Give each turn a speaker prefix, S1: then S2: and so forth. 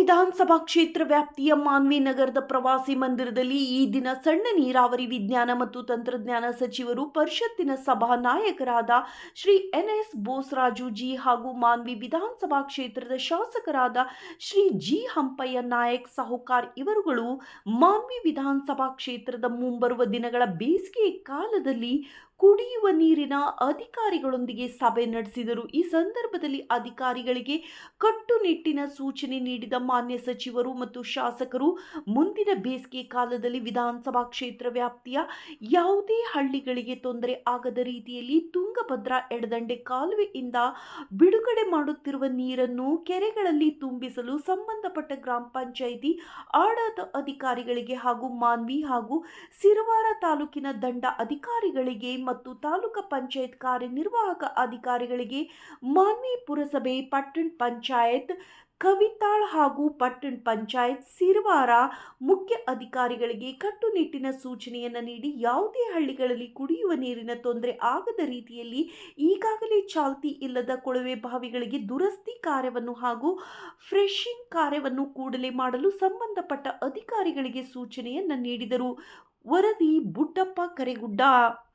S1: ವಿಧಾನಸಭಾ ಕ್ಷೇತ್ರ ವ್ಯಾಪ್ತಿಯ ಮಾನ್ವಿ ನಗರದ ಪ್ರವಾಸಿ ಮಂದಿರದಲ್ಲಿ ಈ ದಿನ ಸಣ್ಣ ನೀರಾವರಿ ವಿಜ್ಞಾನ ಮತ್ತು ತಂತ್ರಜ್ಞಾನ ಸಚಿವರು ಪರಿಷತ್ತಿನ ಸಭಾ ನಾಯಕರಾದ ಶ್ರೀ ಎನ್.ಎಸ್. ಬೋಸರಾಜು ಜಿ ಹಾಗೂ ಮಾನ್ವಿ ವಿಧಾನಸಭಾ ಕ್ಷೇತ್ರದ ಶಾಸಕರಾದ ಶ್ರೀ ಜಿ ಹಂಪಯ್ಯ ನಾಯಕ್ ಸಾಹುಕಾರ್ ಇವರುಗಳು ಮಾನ್ವಿ ವಿಧಾನಸಭಾ ಕ್ಷೇತ್ರದ ಮುಂಬರುವ ದಿನಗಳ ಬೇಸಿಗೆ ಕಾಲದಲ್ಲಿ ಕುಡಿಯುವ ನೀರಿನ ಅಧಿಕಾರಿಗಳೊಂದಿಗೆ ಸಭೆ ನಡೆಸಿದರು. ಈ ಸಂದರ್ಭದಲ್ಲಿ ಅಧಿಕಾರಿಗಳಿಗೆ ಕಟ್ಟುನಿಟ್ಟಿನ ಸೂಚನೆ ನೀಡಿದ ಮಾನ್ಯ ಸಚಿವರು ಮತ್ತು ಶಾಸಕರು ಮುಂದಿನ ಬೇಸಿಗೆ ಕಾಲದಲ್ಲಿ ವಿಧಾನಸಭಾ ಕ್ಷೇತ್ರ ವ್ಯಾಪ್ತಿಯ ಯಾವುದೇ ಹಳ್ಳಿಗಳಿಗೆ ತೊಂದರೆ ಆಗದ ರೀತಿಯಲ್ಲಿ ತುಂಗಭದ್ರಾ ಎಡದಂಡೆ ಕಾಲುವೆಯಿಂದ ಬಿಡುಗಡೆ ಮಾಡುತ್ತಿರುವ ನೀರನ್ನು ಕೆರೆಗಳಲ್ಲಿ ತುಂಬಿಸಲು ಸಂಬಂಧಪಟ್ಟ ಗ್ರಾಮ ಪಂಚಾಯಿತಿ ಆಡಳಿತ ಅಧಿಕಾರಿಗಳಿಗೆ ಹಾಗೂ ಮಾನ್ವಿ ಹಾಗೂ ಸಿರವಾರ ತಾಲೂಕಿನ ದಂಡ ಅಧಿಕಾರಿಗಳಿಗೆ ಮತ್ತು ತಾಲೂಕು ಪಂಚಾಯತ್ ಕಾರ್ಯನಿರ್ವಾಹಕ ಅಧಿಕಾರಿಗಳಿಗೆ ಮಾನ್ವಿ ಪುರಸಭೆ, ಪಟ್ಟಣ ಪಂಚಾಯತ್ ಕವಿತಾಳ್ ಹಾಗೂ ಪಟ್ಟಣ ಪಂಚಾಯತ್ ಸಿರವಾರ ಮುಖ್ಯ ಅಧಿಕಾರಿಗಳಿಗೆ ಕಟ್ಟುನಿಟ್ಟಿನ ಸೂಚನೆಯನ್ನು ನೀಡಿ ಯಾವುದೇ ಹಳ್ಳಿಗಳಲ್ಲಿ ಕುಡಿಯುವ ನೀರಿನ ತೊಂದರೆ ಆಗದ ರೀತಿಯಲ್ಲಿ ಈಗಾಗಲೇ ಚಾಲ್ತಿ ಇಲ್ಲದ ಕೊಳವೆ ಬಾವಿಗಳಿಗೆ ದುರಸ್ತಿ ಕಾರ್ಯವನ್ನು ಹಾಗೂ ಫ್ರೆಶಿಂಗ್ ಕಾರ್ಯವನ್ನು ಕೂಡಲೇ ಮಾಡಲು ಸಂಬಂಧಪಟ್ಟ ಅಧಿಕಾರಿಗಳಿಗೆ ಸೂಚನೆಯನ್ನು ನೀಡಿದರು. ವರದಿ ಬುಡ್ಡಪ್ಪ ಕರೆಗುಡ್ಡ.